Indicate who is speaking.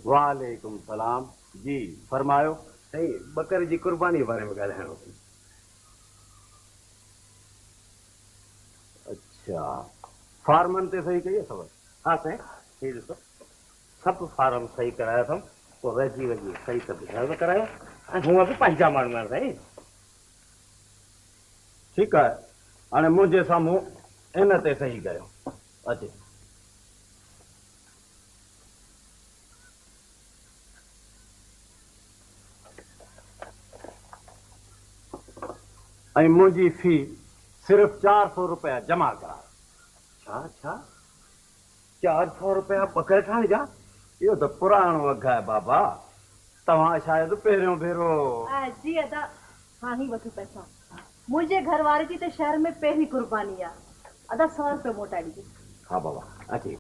Speaker 1: वालेकुम सलाम जी, फरमायो।
Speaker 2: सही बकर जी कुर्बानी बारे में ॻाल्हाइणो।
Speaker 1: अच्छा, फार्मन ते सही कही अथव?
Speaker 2: हाँ साईं, ही ॾिसो सभु फार्म सही कराया अथमि, पोइ रजी वजी सही सभु ॿुधायो करायो ऐं हूअं बि पंहिंजा माण्हू आहिनि साईं।
Speaker 1: ठीकु आहे, हाणे मुंहिंजे साम्हूं इन ते सही कयो। अचे ऐं मुंहिंजी फी सिर्फ़ 400 रुपया जमा करा।
Speaker 2: छा 400 रुपया बकर ठाहिण जा?
Speaker 1: इहो त पुराणो अघु आहे बाबा, तव्हां शायदि पहिरियों भेरो।
Speaker 3: जी अदा, हाँ ही वठो पैसा। मुझे घर वारे जी तो शहर में पहली कुर्बानी है। अदा 100 रुपये मोटा दीजिए।
Speaker 1: हाँ बाबा, अचे।